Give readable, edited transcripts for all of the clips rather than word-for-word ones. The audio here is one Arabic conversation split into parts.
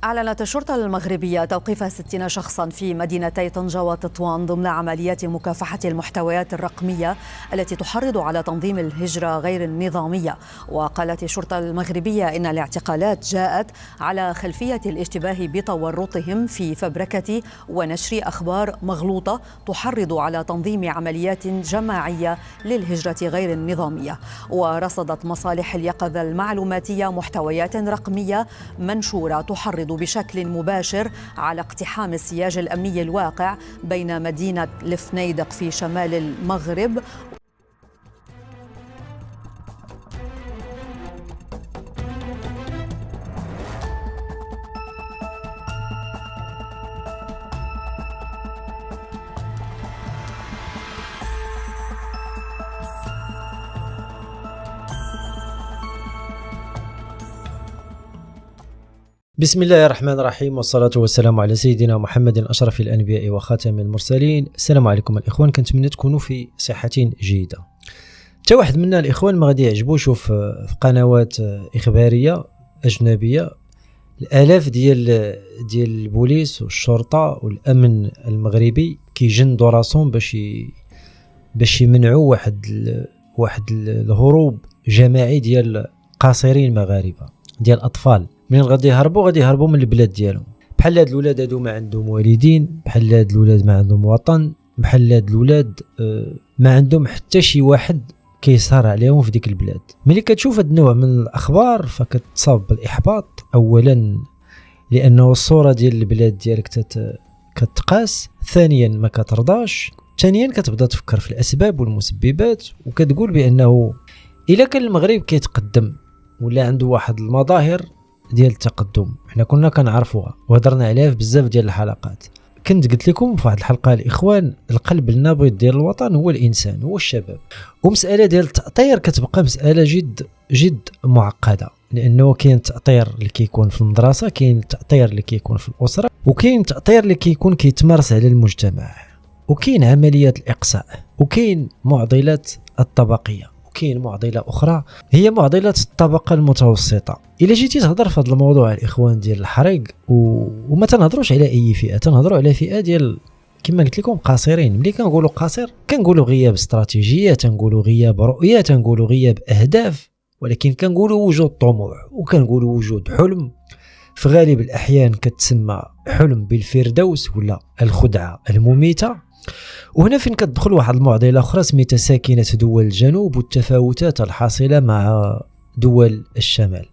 أعلنت الشرطة المغربية توقيف 60 شخصا في مدينتي طنجة وتطوان ضمن عمليات مكافحة المحتويات الرقمية التي تحرض على تنظيم الهجرة غير النظامية. وقالت الشرطة المغربية إن الاعتقالات جاءت على خلفية الاشتباه بتورطهم في فبركة ونشر أخبار مغلوطة تحرض على تنظيم عمليات جماعية للهجرة غير النظامية. ورصدت مصالح اليقظة المعلوماتية محتويات رقمية منشورة تحرض بشكل مباشر على اقتحام السياج الأمني الواقع بين مدينة الفنيدق في شمال المغرب بسم الله الرحمن الرحيم، والصلاة والسلام على سيدنا محمد أشرف الأنبياء وخاتم المرسلين. السلام عليكم الإخوان، كنتمنى تكونوا في صحة جيدة. تا واحد منا الإخوان ما غادي يعجبو يشوف في قنوات إخبارية أجنبية الآلاف ديال البوليس والشرطة والأمن المغربي كيجندوا راسهم باش يمنعوا واحد الهروب جماعي ديال قاصرين مغاربة ديال الأطفال. منين غادي يهربوا من البلاد ديالهم، بحال هاد الولاد هادو ما عندهم والدين، بحال هاد الولاد ما عندهم وطن، بحال هاد الولاد ما عندهم حتى شي واحد كيسهر عليهم في ديك البلاد. ملي كتشوف هاد النوع من الاخبار فكتصاب بالاحباط، اولا لانه الصوره ديال البلاد ديالك كتقاس، ثانيا ما كترضاش، ثانيا كتبدا تفكر في الاسباب والمسببات وكتقول بانه الا كان المغرب كيتقدم ولا عنده واحد المظاهر ديال التقدم حنا كنا كنعرفوها وهضرنا عليها في بزاف ديال الحلقات. كنت قلت لكم في واحد الحلقه الاخوان، القلب النابض ديال الوطن هو الانسان، هو الشباب. ومساله ديال التأطير كتبقى مساله جد معقده، لانه كاين التأطير اللي كيكون في المدرسه، كاين التأطير اللي كيكون في الاسره، وكاين التأطير اللي كيكون كيتمارس على المجتمع، وكاين عمليات الاقصاء، وكاين معضلات الطبقيه، كاين معضله اخرى هي معضله الطبقه المتوسطه. الا جيتي تهضر في هذا الموضوع الاخوان ديال الحريق وما تنهضروش على اي فئه، تنهضروا على فئه ديال كما قلت لكم قاصرين. ملي كنقولوا قاصر كنقولوا غياب استراتيجيه، تنقولوا غياب رؤيه، تنقولوا غياب اهداف، ولكن كنقولوا وجود طموح وكنقولوا وجود حلم. في غالب الاحيان كتسمى حلم بالفردوس ولا الخدعه المميته. وهنا فين كتدخل واحد المعضله اخرى سميتها ساكنه دول الجنوب والتفاوتات الحاصله مع دول الشمال.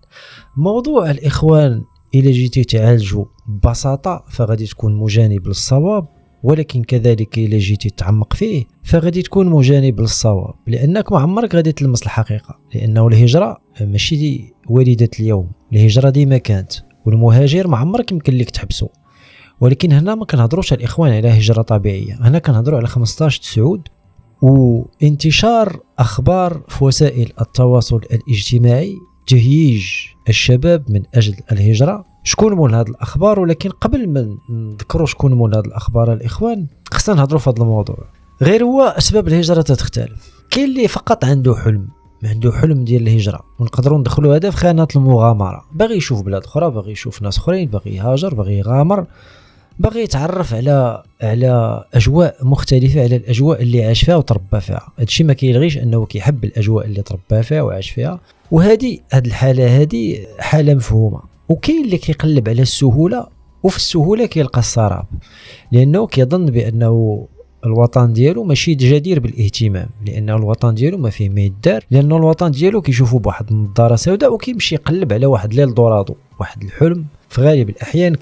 موضوع الاخوان الى جيتي تعالجوا ببساطه فغادي تكون مجانب للصواب، ولكن كذلك الى جيتي تعمق فيه فغادي تكون مجانب للصواب، لانك ما عمرك غادي تلمس الحقيقه. لانه الهجره ماشي دي وليده اليوم، الهجره ديما كانت، والمهاجر ما عمرك يمكن لك تحبسه. ولكن هنا ما كنهضروش الاخوان على هجره طبيعيه، هنا كنهضروا على 15/9 وانتشار اخبار في وسائل التواصل الاجتماعي، تهييج الشباب من اجل الهجره. شكون مول هذه الاخبار؟ ولكن قبل ما نذكروا شكون مول هذه الاخبار الاخوان خصنا نهضروا في هذا الموضوع. غير هو اسباب الهجره تختلف. كاين اللي فقط عنده حلم ديال الهجره، ونقدروا ندخلوا هذا في خانه المغامره، باغي يشوف بلاد اخرى، باغي يشوف ناس اخرين، باغي يهاجر، باغي يغامر، باغي يتعرف على اجواء مختلفه على الاجواء اللي عاش فيها وتربى فيها. هادشي ما كيلغيش انه كيحب الاجواء اللي تربى فيها وعاش فيها، وهذه الحاله هذه حاله مفهومه. وكاين اللي كيقلب على السهوله، وفي السهوله كيلقى السراب، لانه كيظن بانه الوطن ديالو ماشي جدير بالاهتمام، لانه الوطن ديالو ما فيه ما يدار، لانه الوطن ديالو كيشوفوا بواحد النظاره سوداء وكيمشي يقلب على واحد ليل دورادو، واحد الحلم. في غالب الاحيان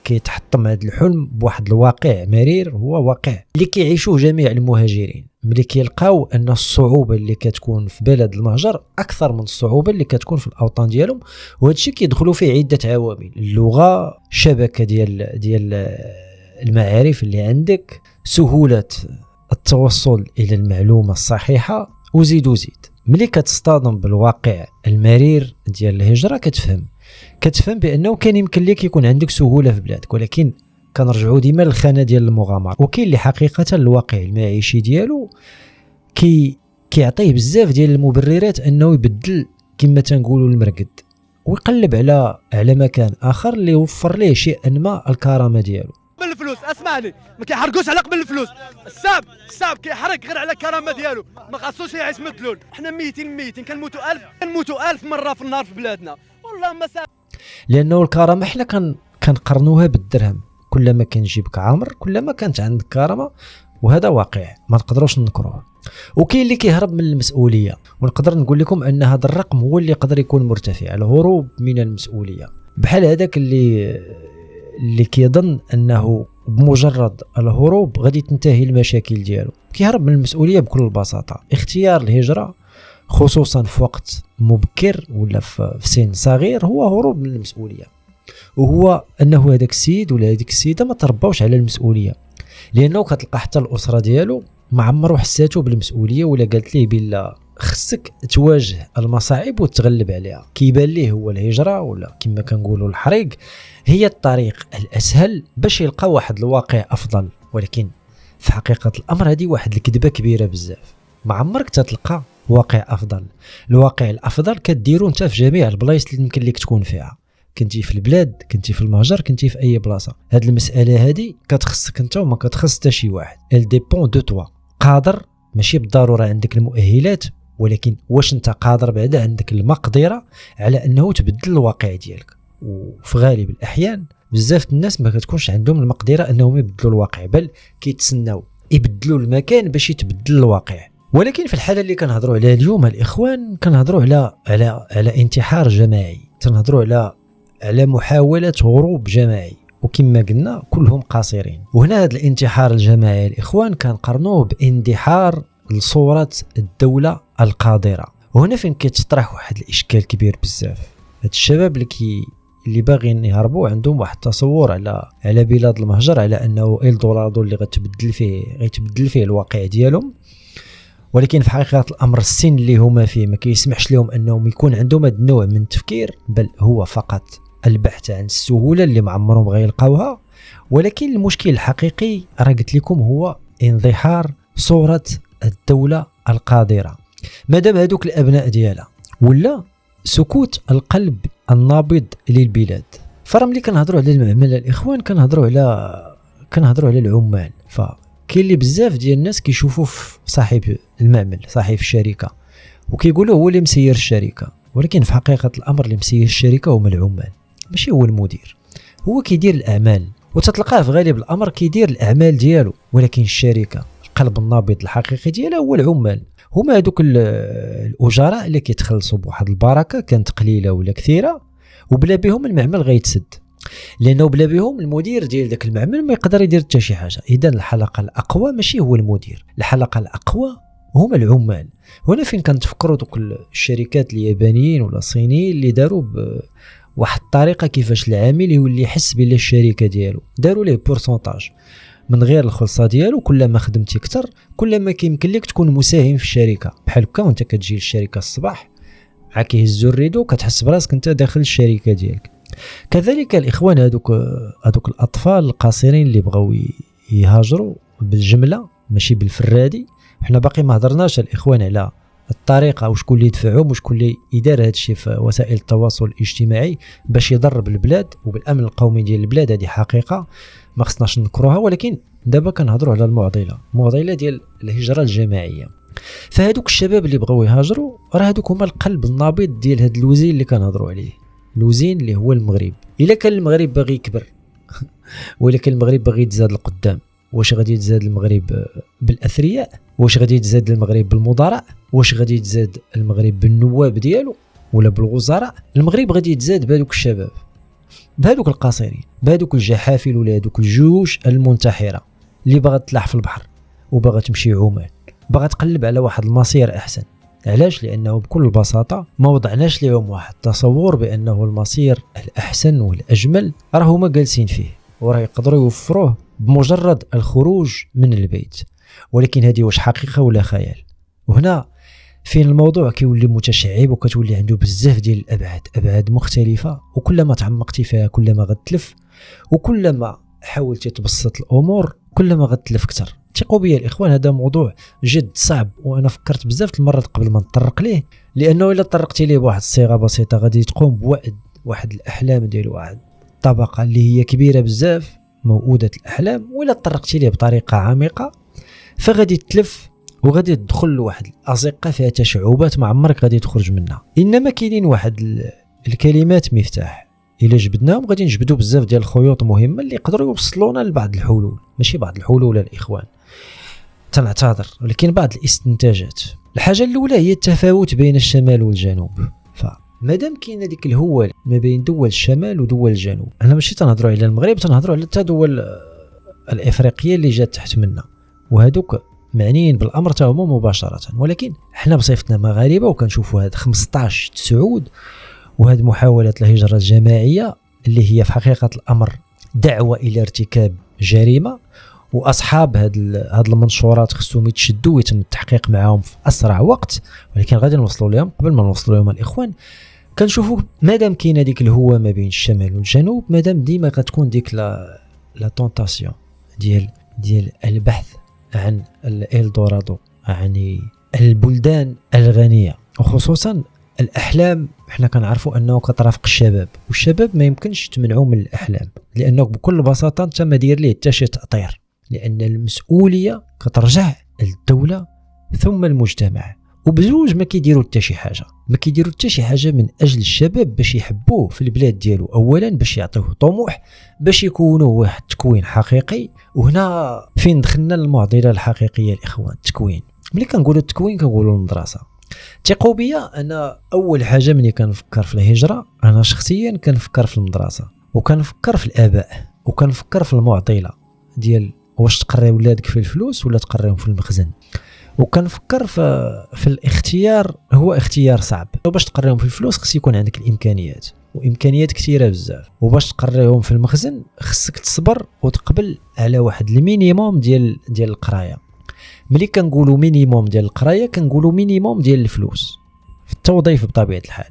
كيتحطم هذا الحلم بواحد الواقع مرير، هو واقع اللي كيعيشوه جميع المهاجرين ملي كيلقاو ان الصعوبه اللي كتكون في بلد المهجر اكثر من الصعوبه اللي كتكون في الاوطان ديالهم. وهذا الشيء كيدخلوا فيه عده عوامل: اللغه، شبكه ديال المعارف اللي عندك، سهوله التوصل الى المعلومه الصحيحه، وزيد. ملي كتصطدم بالواقع المرير ديال الهجره كتفهم بانه كان يمكن لك يكون عندك سهوله في بلادك، ولكن كنرجعوا ديما للخانه ديال المغامره. وكاين اللي حقيقه الواقع المعيشي ديالو كيعطيه بزاف ديال المبررات انه يبدل كما تنقولوا المرقد، ويقلب على مكان اخر اللي يوفر ليه شيئا ما الكرامه ديالو. بالفلوس اسمعني، ما كيحرقوش على قبل الفلوس. الساب كيحرق غير على الكرامه ديالو، ما خاصوش يعيش مدلول. حنا ميتين كنموتوا 1000 مره في النهار في بلادنا والله ما لانه الكرامه حنا كنقرنوها بالدرهم. كلما كان جيبك عامر كلما كانت عندك كرامه، وهذا واقع ما نقدروش ننكروه. وكاين اللي كيهرب من المسؤوليه، ونقدر نقول لكم ان هذا الرقم هو اللي يقدر يكون مرتفع، الهروب من المسؤوليه. بحال هذاك اللي كيظن انه بمجرد الهروب غادي تنتهي المشاكل ديالو، كيهرب من المسؤوليه بكل بساطه. اختيار الهجره خصوصا في وقت مبكر ولا في سن صغير هو هروب من المسؤوليه، وهو انه هذاك السيد ولا هذيك السيده ما ترباوش على المسؤوليه، لانه كتلقى حتى الاسره ديالو ما عمرو حساتو بالمسؤوليه ولا قالت ليه بلا خصك تواجه المصاعب وتغلب عليها. كيبان ليه هو الهجره ولا كما كنقولوا الحريق هي الطريق الاسهل باش يلقى واحد الواقع افضل، ولكن في حقيقه الامر هذه واحد الكذبه كبيره بزاف. ما عمرك تتلقى واقع افضل. الواقع الافضل كديرو انت في جميع البلايص اللي يمكن لك تكون فيها، كنتي في البلاد، كنتي في المهجر، كنتي في اي بلاصه. هاد المساله هذه كتخصك انت وما كتخص حتى شي واحد. ال ديبون دو توا. قادر ماشي بالضروره عندك المؤهلات، ولكن واش انت قادر بعدا عندك المقدره على انه تبدل الواقع ديالك. وفي غالب الاحيان بزاف الناس ما كتكونش عندهم المقدره انهم يبدلوا الواقع، بل كيتسناو يبدلوا المكان باش يتبدل الواقع. ولكن في الحاله اللي كنهضروا عليها اليوم الاخوان كنهضروا على انتحار جماعي، كنهضروا على محاوله هروب جماعي، وكما قلنا كلهم قاصرين. وهنا هذا الانتحار الجماعي الاخوان كنقارنوه باندحار لصوره الدوله القادره. وهنا فين كيتطرح واحد الاشكال كبير بزاف. هاد الشباب اللي باغيين يهربوا عندهم واحد التصور على بلاد المهجر، على انه الدولار اللي غيتبدل فيه الواقع ديالهم. ولكن في حقيقه الامر السن اللي هما فيه ما كيسمحش لهم انهم يكون عندهم هذا النوع من التفكير، بل هو فقط البحث عن السهوله اللي ما عمرهم غيلقاوها. ولكن المشكل الحقيقي راه قلت لكم هو انضحار صوره الدوله القادره. مادام هذوك الابناء ديالها ولا سكوت القلب النابض للبلاد. فرا ملي كنهضروا على المعمله الاخوان كنهضروا على العمال. فكاين اللي بزاف ديال الناس كيشوفوا في صاحب المعمل، صاحب الشركه، وكيقولوا هو اللي مسير الشركه. ولكن في حقيقه الامر اللي مسير الشركه هما العمال، ماشي هو المدير. هو كيدير الاعمال، وتتلقاه في غالب الامر كيدير الاعمال ديالو، ولكن الشركه القلب النابض الحقيقي ديالها هو العمال. هما هذوك الاجراء اللي كيتخلصوا بواحد البركه كانت قليله ولا كثيره، وبلا بهم المعمل غيتسد، لانه بلا بهم المدير ديال داك المعمل ما يقدر يدير حتى شي حاجه. اذا الحلقه الاقوى ماشي هو المدير، الحلقه الاقوى هما العمال. هنا فين كنتفكروا دوك الشركات اليابانيين ولا الصينيين اللي داروا بواحد الطريقه كيفاش العامل يولي يحس بلا الشركه ديالو، داروا ليه بورسونتاج من غير الخلصه ديالو. كلما خدمتي اكثر كلما كيمكن لك تكون مساهم في الشركه. بحال هكا وانت كتجي للشركه الصباح عا كيهزوا الريدو كتحس براسك انت داخل الشركه ديالك. كذلك الاخوان هذوك الاطفال القاصرين اللي بغاو يهاجروا بالجمله ماشي بالفرادي. حنا باقي ما هضرناش الاخوان على الطريقه وشكون اللي يدفعهم وشكون اللي يدار هذا الشيء في وسائل التواصل الاجتماعي باش يضرب البلاد وبالامن القومي ديال البلاد. هذه حقيقه ما خصناش نذكروها. ولكن دابا كنهضروا على المعضله ديال الهجره الجماعيه. فهذوك الشباب اللي بغاو يهاجروا راه هذوك هما القلب النابض ديال هذا اللوزين اللي كنهضروا عليه، اللوزين اللي هو المغرب. الا كان المغرب باغي يكبر ولا كان المغرب باغي يتزاد لقدام، واش غادي يتزاد المغرب بالاثرياء؟ واش غادي يتزاد المغرب بالمدراء؟ واش غادي يتزاد المغرب بالنواب ديالو ولا بالوزراء؟ المغرب غادي يتزاد بهذوك الشباب، بهذوك القاصرين، بهذوك الجحافل ولا هذوك الجيوش المنتحره اللي باغا تلاح في البحر وباغا تمشي عمان، باغا تقلب على واحد المصير احسن. علاش؟ لانه بكل بساطه ما وضعناش لهم واحد التصور بانه المصير الاحسن والاجمل راه هما جالسين فيه وراه يقدروا يوفروه بمجرد الخروج من البيت. ولكن هذه واش حقيقه ولا خيال؟ وهنا فين الموضوع كيولي متشعب وكتولي عنده بزاف ديال ابعاد مختلفه، وكلما تعمقتي فيها كلما غتلف، وكلما حاولتي تبسط الامور كلما غتلف اكثر. ثقوا بيا الاخوان هذا موضوع جد صعب، وانا فكرت بزاف المرات قبل ما نطرق ليه، لانه الا طرقتي ليه بواحد الصيغه بسيطه غادي تقوم بوعد واحد الاحلام ديال واحد الطبقه اللي هي كبيره بزاف، موؤوده الاحلام، ولا طرقتي ليه بطريقه عميقه فغادي تلف وغادي تدخل لواحد الازقه فيها تشعبات ما عمرك غادي تخرج منها. انما كاينين واحد الكلمات مفتاح، الا جبدناهم غادي نجبدوا بزاف ديال الخيوط مهمه اللي يقدروا يوصلونا لبعض الحلول، ماشي بعض الحلول الاخوان تنعتذر، ولكن بعض الاستنتاجات. الحاجه الاولى هي التفاوت بين الشمال والجنوب. فمادام كاينه ديك الهوه ما بين دول الشمال ودول الجنوب، انا ماشي تنهضروا على المغرب، تنهضروا على حتى دول الافريقيه اللي جات تحت منا، وهذوك معنيين بالامر تا هما مباشره، ولكن احنا بصفتنا مغاربه وكنشوفوا هاد 15 تسعود وهاد محاولات الهجره الجماعيه اللي هي في حقيقه الامر دعوه الى ارتكاب جريمه، واصحاب هاد المنشورات خصهم يتشدوا ويتم التحقيق معهم في اسرع وقت، ولكن غادي نوصلوا لهم. قبل ما نوصلوا لهم الاخوان كنشوفوا مادام كاينه ديك الهوه ما بين الشمال والجنوب، مادام ديما كتكون ديك لا طونطاسيون ديال البحث عن الإلدورادو، يعني البلدان الغنيه، وخصوصا الاحلام. احنا كنعرفوا انه كترافق الشباب، والشباب ما يمكنش تمنعوا من الاحلام، لانه بكل بساطه انت ما دير ليه حتى شي تاطير، لان المسؤوليه كترجع للدوله ثم المجتمع، وبزوج ما كيديروا حتى شي حاجه، ما كيديروا حتى شي حاجه من اجل الشباب باش يحبوه في البلاد ديالو، اولا باش يعطيوه طموح، باش يكونوا واحد تكوين حقيقي. وهنا فين دخلنا المعضله الحقيقيه الاخوان، التكوين. ملي كنقولوا التكوين كنقولوا المدرسه. ثقوا بيا، انا اول حاجه ملي كنفكر في الهجره انا شخصيا كنفكر في المدرسه، وكنفكر في الاباء، وكنفكر في المعضله ديال واش تقري ولادك في الفلوس ولا تقريهم في المخزن، وكنفكر في الاختيار. هو اختيار صعب، باش تقريهم في الفلوس خص يكون عندك الامكانيات، وامكانيات كثيره بزاف، وباش تقريهم في المخزن خصك تصبر وتقبل على واحد المينيموم ديال القرايه. ملي كنقولوا مينيموم ديال القرايه كنقولوا مينيموم ديال الفلوس في التوظيف بطبيعه الحال،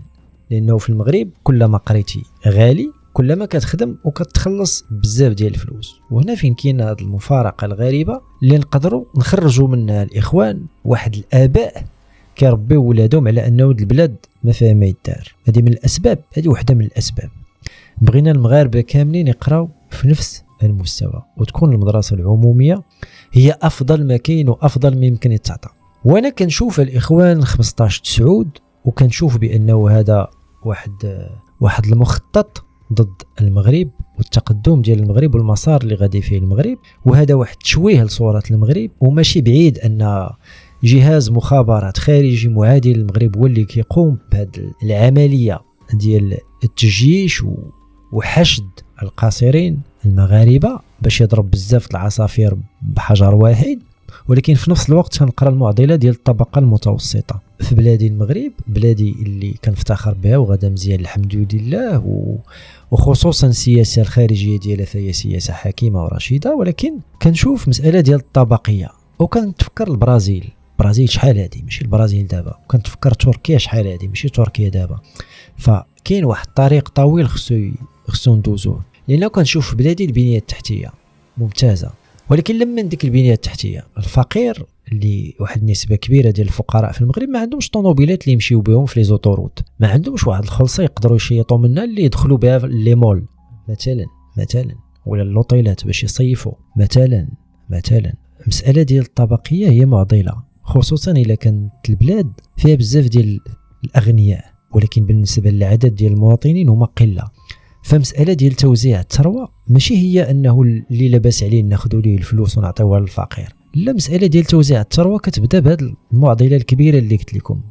لانه في المغرب كلما قريتي غالي كلما كتخدم وكتخلص بزاف ديال الفلوس. وهنا فين كاين هذه المفارقه الغريبه اللي نقدروا نخرجوا منها الاخوان. واحد الاباء كيربيو ولادهم على انه البلاد ما فيها ما يدار. هذه من الاسباب، هذه وحده من الاسباب. بغينا المغاربه كاملين يقراو في نفس المستوى، وتكون المدرسه العموميه هي افضل ما كاين وافضل ما يمكن يتعطى. وانا كنشوف الاخوان 15 تسعود، وكنشوف بانه هذا واحد المخطط ضد المغرب والتقدم ديال المغرب والمسار اللي غادي فيه المغرب، وهذا واحد تشويه لصوره المغرب. وماشي بعيد ان جهاز مخابرات خارجي معادي للمغرب هو اللي كيقوم بهذه العمليه ديال التجيش وحشد القاصرين المغاربه باش يضرب بزاف العصافير بحجر واحد. ولكن في نفس الوقت كنقرا المعضله ديال الطبقه المتوسطه في بلادي المغرب، بلادي اللي كنفتخر بها وغدا مزيان الحمد لله، وخصوصا السياسه الخارجيه ديالها فهي سياسه حكيمه ورشيده. ولكن كنشوف مساله ديال الطبقيه، وكنتفكر البرازيل شحال هذه، ماشي البرازيل دابا، وكنتفكر تركيا شحال هذه، ماشي تركيا دابا. فكاين واحد الطريق طويل خصو ندوزوه، لأنه كنشوف بلادي البنية التحتية ممتازة، ولكن لما ديك البنية التحتية الفقير اللي واحد النسبة كبيرة ديال الفقراء في المغرب ما عندهمش طوموبيلات اللي يمشيو بهم في لي زوطوروت، ما عندهمش واحد الخلصة يقدروا يشيطوا منها اللي يدخلوا بها لي مول مثلا ولا اللوطيلات باش يصيفوا مثلا. المسألة ديال الطبقية هي معضلة، خصوصا إلا كانت البلاد فيها بزاف ديال الأغنياء، ولكن بالنسبة للعدد ديال المواطنين هما قلة. فمسألة ديال توزيع الثروة ماشي هي أنه اللي لباس عليه ناخذوا ليه الفلوس ونعطيوها للفقير، لا، مسألة ديال توزيع الثروة كتبدا بهذه المعضلة الكبيرة اللي قلت لكم،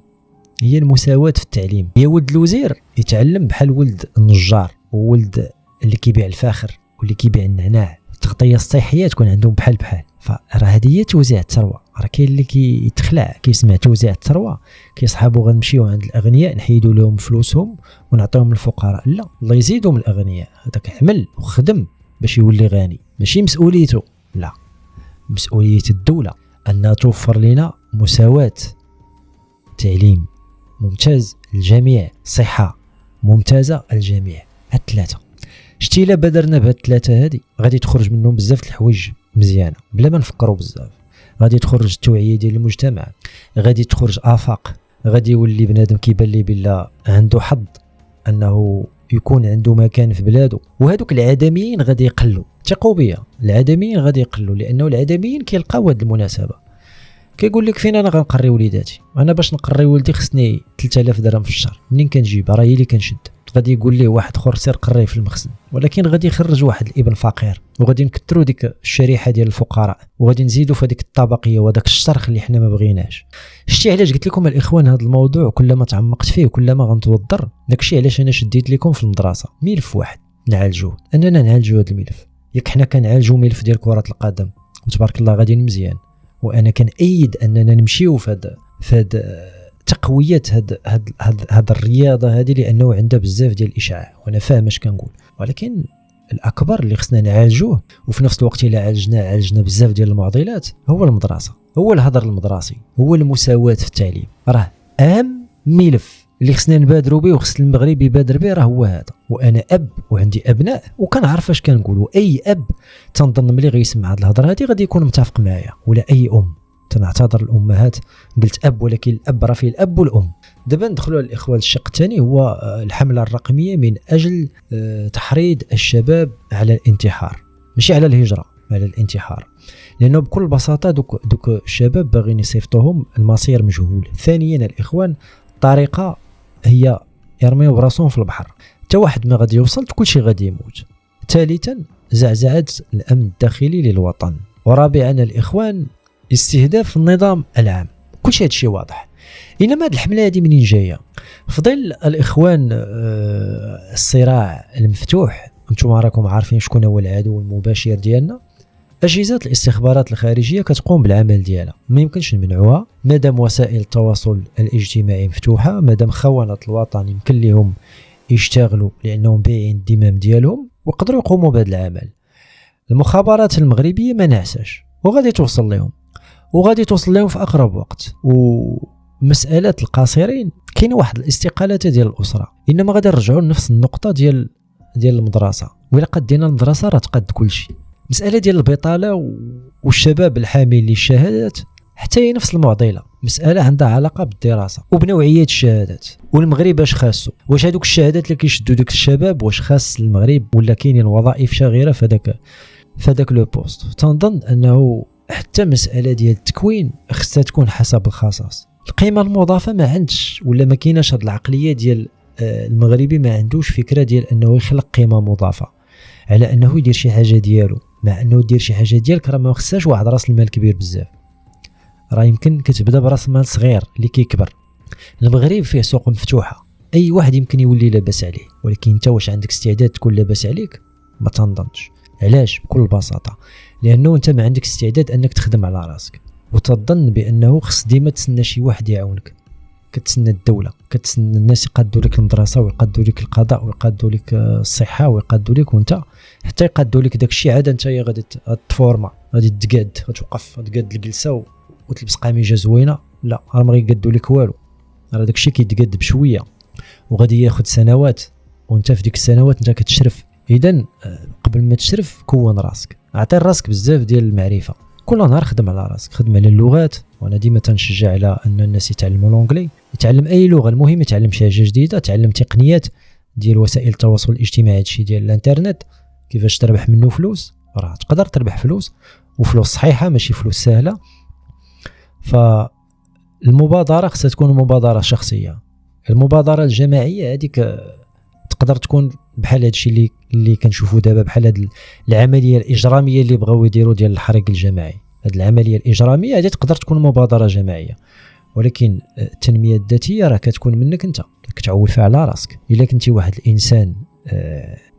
هي المساواة في التعليم. هي ولد الوزير يتعلم بحال ولد النجار، وولد اللي كيبيع الفاخر واللي كيبيع النعناع. التغطية الصحية تكون عندهم بحال فراه هذه هي توزيع الثروة. راه كاين اللي كيتخلع كيسمع توزيع الثروة كيصحابوا غنمشيو عند الأغنياء نحيدوا لهم فلوسهم ونعطيهم للفقراء. لا، الله يزيدوا من الأغنياء، هذاك عمل وخدم باش يولي غني، ماشي مسؤوليته، لا، مسؤولية الدولة أنها توفر لنا مساواة، تعليم ممتاز للجميع، صحة ممتازة للجميع. هاد الثلاثة شتي لا بدرنا بهاد الثلاثة هادي غادي تخرج منهم بزاف الحوايج مزيانة بلا ما نفكروا بزاف. غادي تخرج التوعيه ديال المجتمع، غادي تخرج افاق، غادي يولي بنادم كيبان لي بلا عنده حظ انه يكون عنده مكان في بلاده. وهذوك العدميين غادي يقلوا، ثقوا بيا، العدميين غادي يقلوا، لانه العدميين كيلقاو هذه المناسبه. كيقول لك فين انا غنقري وليداتي؟ انا باش نقري ولدي خصني 3000 درهم في الشهر، منين كنجيبها؟ راه هي اللي كنشد. غادي يقول ليه واحد اخر سير قري في المخزن، ولكن غادي يخرج واحد الابن فقير، وغادي نكثروا ديك الشريحه ديال الفقراء، وغادي نزيدوا في هذيك الطبقيه وهذاك الشرخ اللي حنا ما بغيناش. شتي علاش قلت لكم الاخوان هذا الموضوع كلما تعمقت فيه كلما غنتوضر؟ داكشي علاش انا شديت لكم في المدرسه ملف واحد نعالجوه، اننا نعالجوا هذا الملف. ياك حنا كنعالجوا ملف ديال كره القدم وتبارك الله غادي مزيان، وانا كنأيد اننا نمشيو في هذا تقويه هاد الرياضه هذه، لانه عندها بزاف ديال الاشعاع وانا فاهم اش كنقول. ولكن الاكبر اللي خصنا نعالجوه، وفي نفس الوقت الا عالجنا بزاف ديال المعضلات، هو المدرسه، هو الهدر المدرسي، هو المساواه في التعليم. راه اهم ملف اللي خصنا نبادروا به وخص المغرب يبادر به راه هو هذا. وانا اب وعندي ابناء وكنعرف اش كنقول، واي اب تنظن ملي غيسمع هذه الهضره هذه غادي يكون متفق معايا، ولا اي تنعتذر الامهات قلت اب، ولكن الاب راه فيه الاب والام. دابا ندخلوا على الاخوان. الشق الثاني هو الحمله الرقميه من اجل تحريض الشباب على الانتحار، ماشي على الهجره، على الانتحار، لانه بكل بساطه دوك الشباب باغيين يصيفطوهم المصير مجهول. ثانيا الاخوان الطريقه هي يرميو براسهم في البحر، حتى واحد ما غادي يوصل، كلشي غادي يموت. ثالثا زعزعه الامن الداخلي للوطن. ورابعا الاخوان استهداف النظام العام. كلشي هادشي واضح. انما هاد الحمله هادي منين جايه؟ في ظل الاخوان الصراع المفتوح، انتم راكم عارفين شكون هو العدو المباشر ديالنا. اجهزه الاستخبارات الخارجيه كتقوم بالعمل ديالها، ما يمكنش نمنعوها مادام وسائل التواصل الاجتماعي مفتوحه، مادام خونه الوطن يمكن لهم يشتغلوا لانهم بايعين الدمام ديالهم ويقدروا يقوموا بهذا العمل. المخابرات المغربيه ما نعساش وغادي توصل لهم في اقرب وقت. ومساله القاصرين كاين واحد الاستقالات ديال الاسره، انما غادي نرجعوا لنفس النقطه ديال المدرسه. ولا قدينا المدرسه راه تقد كلشي. مساله ديال البطاله والشباب الحامل للشهادات حتى هي نفس المعضله، مساله عندها علاقه بالدراسه وبنوعيه الشهادات. والمغرب اش خاصو؟ واش هذوك الشهادات اللي كيشدوا ديك الشباب واش خاص المغرب، ولا كاينين وظائف شاغره في هذاك لو بوست؟ تنظن انه حتى مساله ديال التكوين خصها تكون حسب الخصاص. القيمه المضافه ما عندش، ولا ما كايناش هاد العقليه ديال المغربي، ما عندوش فكره ديال انه يخلق قيمه مضافه على انه يدير شي حاجه ديالو. مع انه دير شي حاجه ديالك راه ما خصهاش واحد راس المال كبير بزاف، راه يمكن كتبدا براس مال صغير اللي كيكبر. المغرب فيه سوق مفتوحه، اي واحد يمكن يولي لاباس عليه، ولكن انت واش عندك استعداد تكون لاباس عليك؟ ما تنظنش. علاش؟ بكل بساطه لانه انت ما عندك استعداد انك تخدم على راسك، وتظن بانه خص ديما تسنى شي واحد يعاونك. كتسنى الدوله، كتسنى الناس يقادوا لك المدرسه ويقادوا لك القضاء ويقادوا لك الصحه ويقادوا لك، وانت حتى يقادوا لك داكشي عاد انت غادي تفورما، غادي تقاد، غتوقف تقاد الجلسه وتلبس قميجه زوينه. لا، راه ما غيقادوا لك والو، راه داكشي كيتقاد بشويه وغادي ياخذ سنوات، وانت في ديك السنوات انت كتشرف. اذا قبل ما تشرف كون راسك، اعطي راسك بزاف ديال المعرفه، كل نهار خدم على راسك، خدم على اللغات. وانا ديما تنشجع على ان الناس يتعلموا لونجلي، يتعلم اي لغه، المهم يتعلم شي حاجه جديده، تعلم تقنيات ديال وسائل التواصل الاجتماعي، هادشي ديال الانترنت كيفاش تربح منه فلوس. راه تقدر تربح فلوس، وفلوس صحيحه ماشي فلوس سهله. فالمبادره خصها تكون مبادره شخصيه. المبادره الجماعيه هذيك تقدر تكون بحال هادشي اللي كنشوفوا دابا، بحال هاد العمليه الاجراميه اللي بغاو يديروا ديال الحريق الجماعي. هاد العمليه الاجراميه هذه تقدر تكون مبادره جماعيه، ولكن التنميه الذاتيه راه كتكون منك انت، كتعول فيها على راسك. الا كنتي واحد الانسان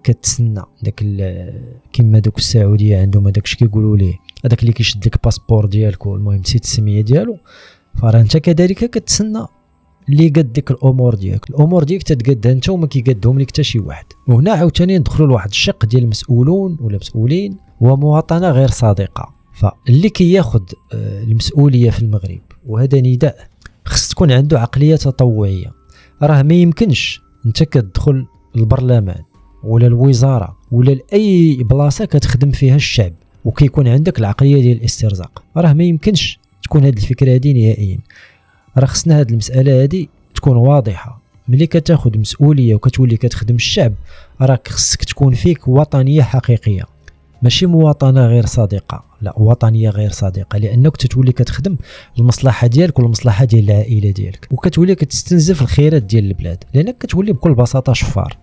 كتسنى داك كما دوك السعوديه عندهم هذاك الشيء كيقولوا ليه، هذاك اللي كيشد لك باسبور ديالك، المهم نسيت السميه ديالو، فراه انت كذلك كتسنى اللي قد ديك الامور ديالك تتقادها انت وما كيقادهم لك حتى شي واحد. وهنا عاوتاني ندخلوا لواحد الشق ديال المسؤولون ولا مسؤولين ومواطنه غير صادقه. فاللي كياخذ المسؤوليه في المغرب، وهذا نداء، خص تكون عنده عقليه تطوعيه. راه ما يمكنش انت كتدخل البرلمان ولا الوزاره ولا لاي بلاصه كتخدم فيها الشعب وكيكون عندك العقليه ديال الاسترزاق. راه ما يمكنش تكون هذه الفكره هذه نهائيا. راه خصنا هذه المساله هذه تكون واضحه. ملي كتاخذ مسؤوليه وكتولي كتخدم الشعب، راك خصك تكون فيك وطنيه حقيقيه، ماشي مواطنه غير صادقه، لا وطنيه غير صادقه، لانك تتولي كتخدم المصلحه ديالك والمصلحه ديال العائله ديالك، وكتولي كتستنزف الخيرات ديال البلاد، لانك كتولي بكل بساطه شفار.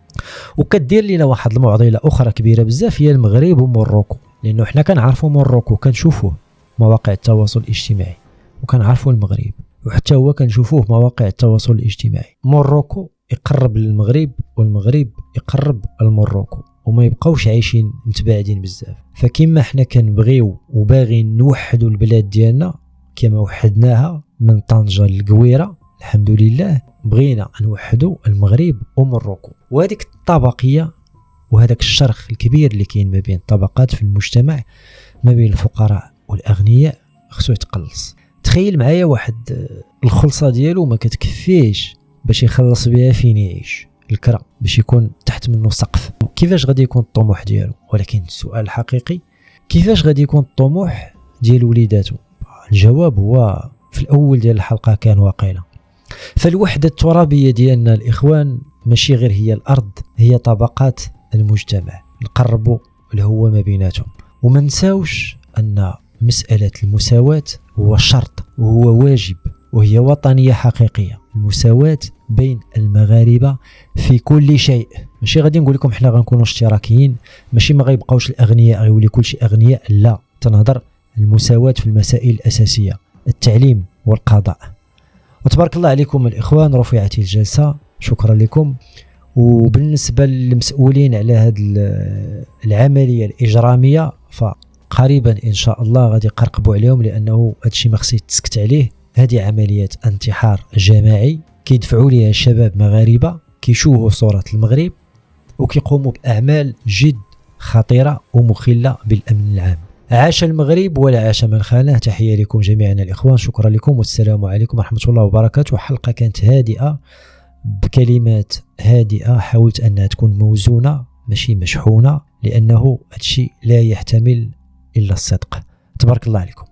وكدير لنا واحد المعضله اخرى كبيره بزاف، هي المغرب وموروكو. لانه حنا كنعرفوا موروكو، كنشوفوه مواقع التواصل الاجتماعي، وكنعرفوا المغرب وحتى هو كنشوفوه مواقع التواصل الاجتماعي. موروكو يقرب للمغرب والمغرب يقرب لموروكو، وما يبقاوش عايشين متباعدين بزاف. فكما حنا كنبغيو وباغيين نوحدوا البلاد ديالنا كما وحدناها من طنجة للقويرة، الحمد لله بغينا نوحدوا المغرب وموروكو. وهذيك الطبقية وهذاك الشرخ الكبير اللي كاين ما بين الطبقات في المجتمع، ما بين الفقراء والاغنياء، خصو يتقلص. تخيل معايا واحد الخلصه ديالو ما كتكفيش باش يخلص بها فين يعيش، الكرا باش يكون تحت منه سقف. كيفاش غادي يكون الطموح ديالو؟ ولكن السؤال الحقيقي، كيفاش غادي يكون الطموح ديال وليداته؟ الجواب هو في الاول ديال الحلقه كان واقيلا. فالوحده الترابيه ديالنا الاخوان ماشي غير هي الارض، هي طبقات المجتمع، نقربوا الهوة ما بيناتهم. وما نساوش ان مسألة المساواة هو شرط وهو واجب وهي وطنية حقيقية. المساواة بين المغاربة في كل شيء. ماشي غادي نقول لكم حنا غنكونوا اشتراكيين، ماشي ما غيبقاوش الاغنياء غيولي كل شيء اغنياء، لا، تنهضر المساواة في المسائل الاساسية، التعليم والقضاء. وتبارك الله عليكم الاخوان، رفعت الجلسة، شكرا لكم. وبالنسبة للمسؤولين على هذه العملية الإجرامية، فقريبا إن شاء الله غادي يقرقبوا عليهم، لأنه هذا الشيء ما خصش يتسكت عليه. هذه عملية انتحار جماعي كيدفعوا ليها الشباب مغاربة، كيشوهوا صورة المغرب وكيقوموا بأعمال جد خطيرة ومخلة بالأمن العام. عاش المغرب ولا عاش من خانه. تحية لكم جميعا الإخوان، شكرا لكم والسلام عليكم ورحمة الله وبركاته. حلقة كانت هادئة بكلمات هادئة، حاولت أنها تكون موزونة ماشي مشحونة، لأنه هادشي لا يحتمل إلا الصدق. تبارك الله عليكم.